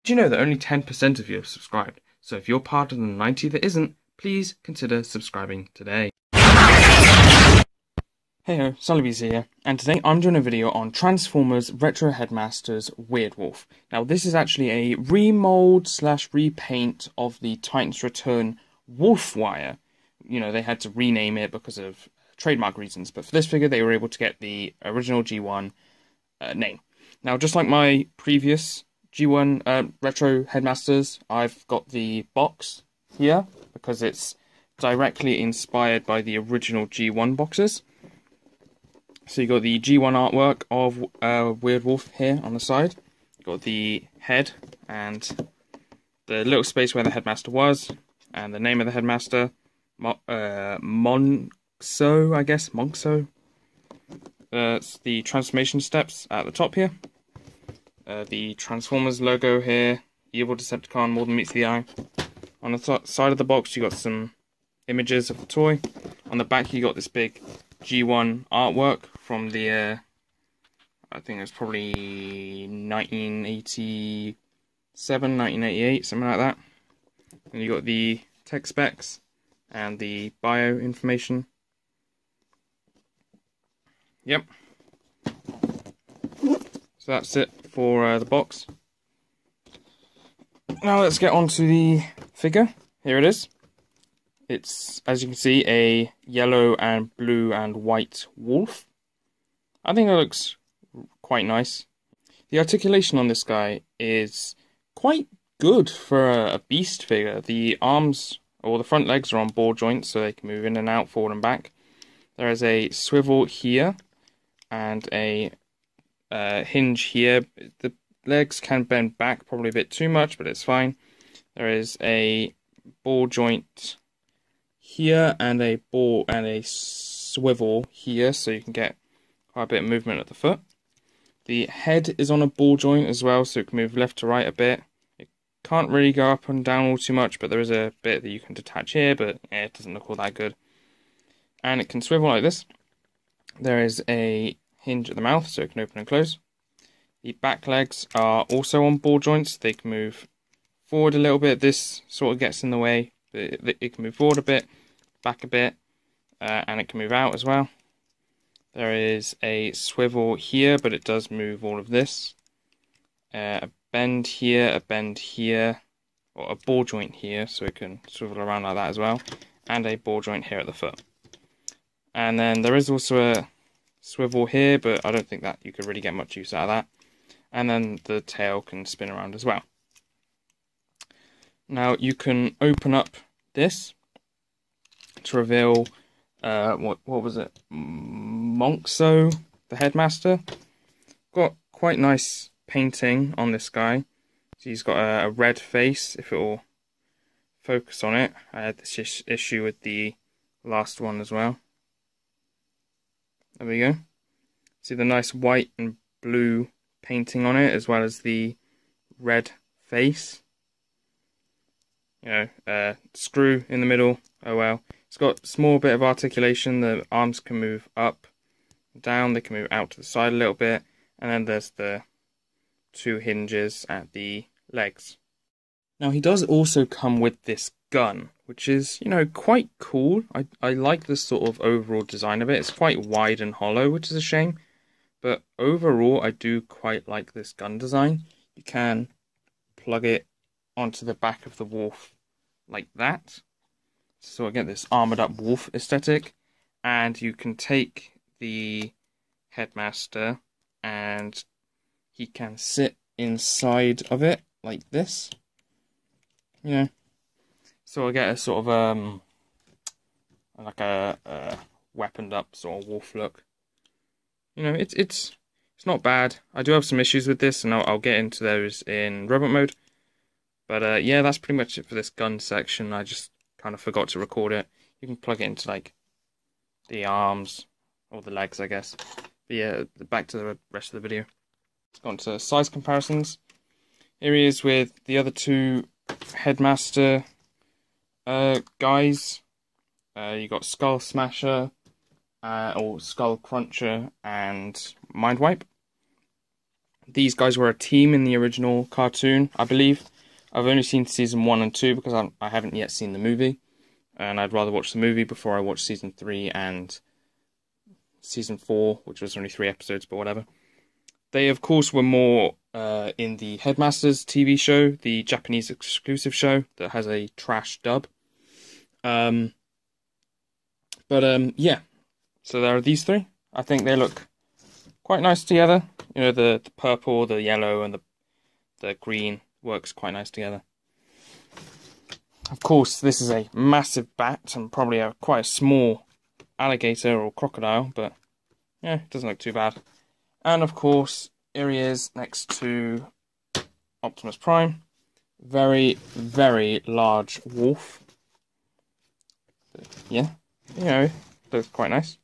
Do you know that only 10% of you have subscribed? So if you're part of the 90 that isn't, please consider subscribing today. Hey ho, Sullybees here, and today I'm doing a video on Transformers Retro Headmasters Weirdwolf. Now this is actually a remold slash repaint of the Titans Return Wolf Wire. You know, they had to rename it because of trademark reasons, but for this figure they were able to get the original G1 name. Now just like my previous G1 Retro Headmasters, I've got the box here because it's directly inspired by the original G1 boxes. So you got the G1 artwork of Weirdwolf here on the side. You got the head and the little space where the headmaster was, and the name of the headmaster, Monxo, I guess, Monxo. It's the transformation steps at the top here. The Transformers logo here, Evil Decepticon, more than meets the eye. On the side of the box you got some images of the toy. On the back you got this big G1 artwork from the, I think it was probably 1987, 1988, something like that. And you got the tech specs and the bio information. Yep. So that's it for the box. Now let's get on to the figure. Here it is. It's, as you can see, a yellow and blue and white wolf. I think it looks quite nice. The articulation on this guy is quite good for a beast figure. The arms, or the front legs, are on ball joints so they can move in and out, forward and back. There is a swivel here and a hinge here. The legs can bend back probably a bit too much, but it's fine. There is a ball joint here and a ball and a swivel here, so you can get quite a bit of movement at the foot. The head is on a ball joint as well, so it can move left to right a bit. It can't really go up and down all too much, but there is a bit that you can detach here, but yeah, it doesn't look all that good. And it can swivel like this. There is a hinge at the mouth, so it can open and close. The back legs are also on ball joints. They can move forward a little bit. This sort of gets in the way. It can move forward a bit, back a bit, and it can move out as well. There is a swivel here, but it does move all of this. A bend here, or a ball joint here, so it can swivel around like that as well. And a ball joint here at the foot. And then there is also a swivel here, but I don't think that you could really get much use out of that. And then the tail can spin around as well. Now you can open up this to reveal what was it? Monxo, the headmaster. Got quite nice painting on this guy. So he's got a red face, if it will focus on it. I had this issue with the last one as well. There we go. See the nice white and blue painting on it, as well as the red face. You know, screw in the middle. Oh well. It's got a small bit of articulation. The arms can move up, down. They can move out to the side a little bit. And then there's the two hinges at the legs. Now he does also come with this gun, which is, you know, quite cool. I like this sort of overall design of it. It's quite wide and hollow, which is a shame. But overall, I do quite like this gun design. You can plug it onto the back of the wolf like that. So I get this armoured up wolf aesthetic. And you can take the headmaster and he can sit inside of it like this. You know. So I get a sort of like a weaponed up sort of wolf look. You know, it's not bad. I do have some issues with this, and I'll get into those in robot mode. But yeah, that's pretty much it for this gun section. I just kind of forgot to record it. You can plug it into like the arms or the legs, I guess. But yeah, back to the rest of the video. Let's go on to size comparisons. Here he is with the other two headmaster guys. You got Skull Smasher, or Skull Cruncher, and Mind Wipe. These guys were a team in the original cartoon, I believe. I've only seen season 1 and 2 because I haven't yet seen the movie. And I'd rather watch the movie before I watch season 3 and season 4, which was only 3 episodes, but whatever. They, of course, were more in the Headmasters TV show, the Japanese exclusive show that has a trash dub. Yeah. So there are these 3. I think they look quite nice together. You know, the purple, the yellow, and the green works quite nice together. Of course, this is a massive bat and probably quite a small alligator or crocodile, but yeah, it doesn't look too bad. And of course, here he is next to Optimus Prime. Very, very large wolf. But yeah, you know, looks quite nice.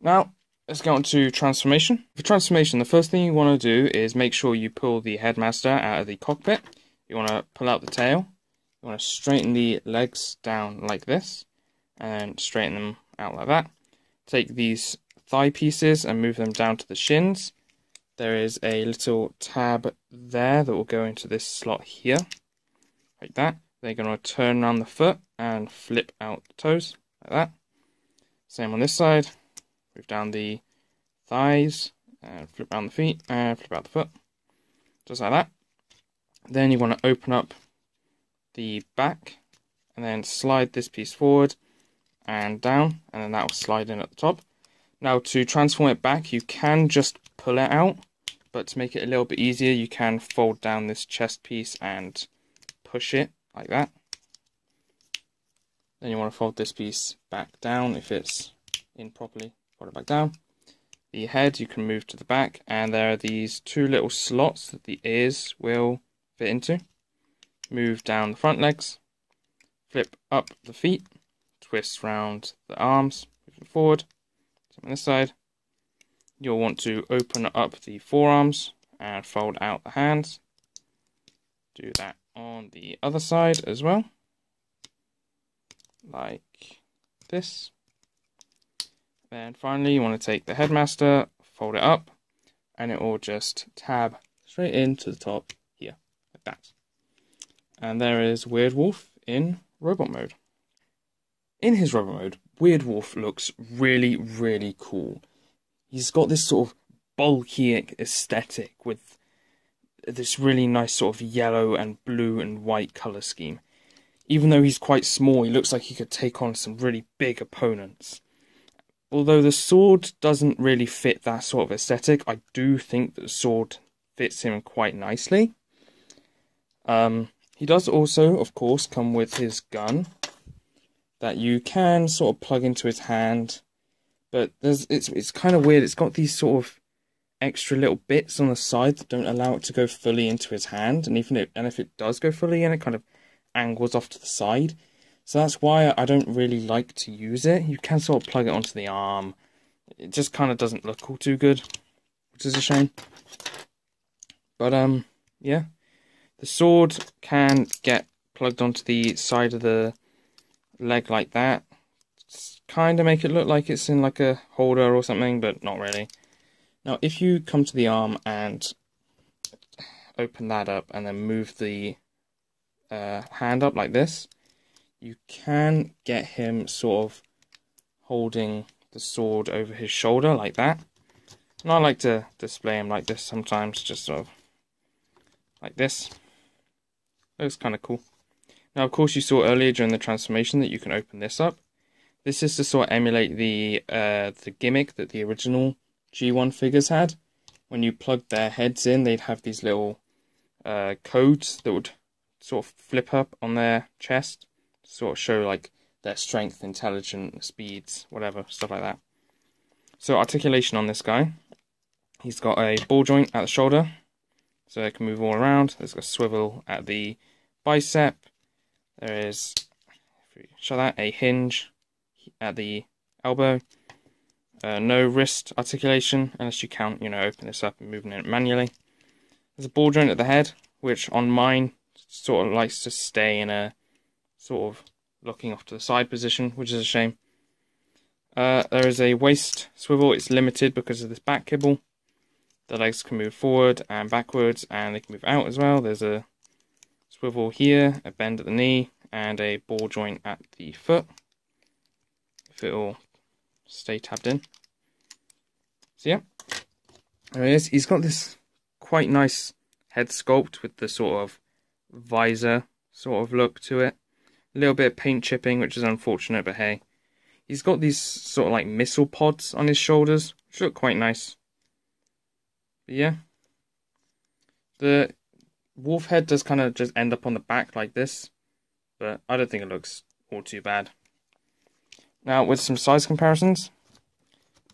Now, let's get on to transformation. For transformation, the first thing you want to do is make sure you pull the headmaster out of the cockpit. You want to pull out the tail. You want to straighten the legs down like this, and straighten them out like that. Take these thigh pieces and move them down to the shins. There is a little tab there that will go into this slot here, like that. They're going to turn around the foot and flip out the toes, like that. Same on this side. Move down the thighs, and flip down the feet, and flip out the foot. Just like that. Then you want to open up the back, and then slide this piece forward and down, and then that will slide in at the top. Now to transform it back, you can just pull it out, but to make it a little bit easier, you can fold down this chest piece and push it like that. Then you want to fold this piece back down if it's in properly, fold it back down. The head you can move to the back, and there are these 2 little slots that the ears will fit into. Move down the front legs, flip up the feet, twist round the arms, move them forward. So on this side, you'll want to open up the forearms and fold out the hands. Do that on the other side as well, like this. Then finally, you want to take the headmaster, fold it up, and it will just tab straight into the top here, like that. And there is Weirdwolf in robot mode. In his robot mode, Weirdwolf looks really, really cool. He's got this sort of bulky aesthetic with this really nice sort of yellow and blue and white colour scheme. Even though he's quite small, he looks like he could take on some really big opponents. Although the sword doesn't really fit that sort of aesthetic, I do think that the sword fits him quite nicely. He does also, of course, come with his gun that you can sort of plug into his hand, but it's kind of weird. It's got these sort of extra little bits on the side that don't allow it to go fully into his hand, and if it does go fully in, it kind of angles off to the side. So that's why I don't really like to use it. You can sort of plug it onto the arm. It just kind of doesn't look all too good, which is a shame. But yeah. The sword can get plugged onto the side of the leg like that. Kind of make it look like it's in like a holder or something, but not really. Now, if you come to the arm and open that up and then move the hand up like this, you can get him sort of holding the sword over his shoulder like that. And I like to display him like this sometimes, just sort of like this. Looks kind of cool. Now, of course, you saw earlier during the transformation that you can open this up. This is to sort of emulate the gimmick that the original G1 figures had. When you plugged their heads in, they'd have these little codes that would sort of flip up on their chest, to sort of show like their strength, intelligence, speeds, whatever, stuff like that. So articulation on this guy. He's got a ball joint at the shoulder, so it can move all around. There's a swivel at the bicep. There is, if we show that, a hinge at the elbow. No wrist articulation, unless you count, open this up and moving it manually. There's a ball joint at the head, which on mine sort of likes to stay in a sort of looking off to the side position, which is a shame. There is a waist swivel. It's limited because of this back kibble. The legs can move forward and backwards, and they can move out as well. There's a swivel here, a bend at the knee, and a ball joint at the foot, if it'll stay tabbed in. So yeah, there he is. He's got this quite nice head sculpt with the sort of visor sort of look to it. A little bit of paint chipping, which is unfortunate, but hey. He's got these sort of like missile pods on his shoulders, which look quite nice. But yeah, the wolf head does kind of just end up on the back like this, but I don't think it looks all too bad. Now with some size comparisons,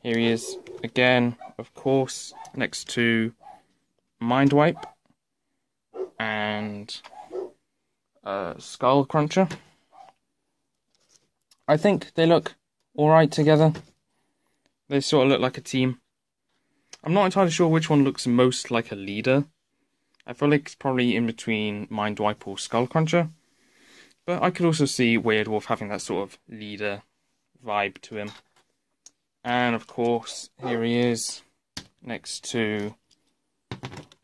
here he is again, of course, next to Mind Wipe and Skull Cruncher. I think they look alright together. They sort of look like a team. I'm not entirely sure which one looks most like a leader. I feel like it's probably in between Mind Wipe or Skull Cruncher. But I could also see Weirdwolf having that sort of leader vibe to him. And of course, here he is next to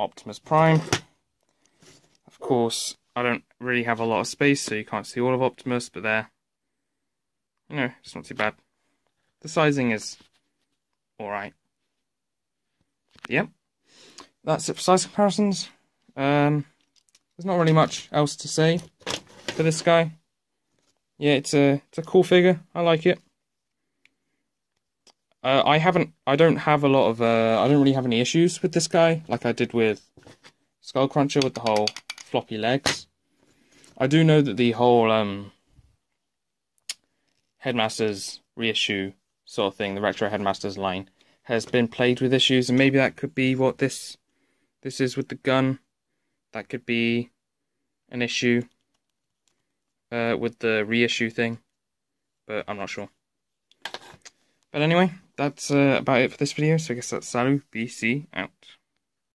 Optimus Prime. Of course, I don't really have a lot of space, so you can't see all of Optimus, but there. You know, it's not too bad. The sizing is alright. Yep. That's it for size comparisons. There's not really much else to say for this guy. Yeah, it's a cool figure. I like it. I don't really have any issues with this guy, like I did with Skull Cruncher with the whole floppy legs. I do know that the whole Headmasters reissue sort of thing, the retro Headmasters line, has been plagued with issues, and maybe that could be what this is with the gun. That could be an issue with the reissue thing, but I'm not sure. But anyway, that's about it for this video, so I guess that's Salut BC out.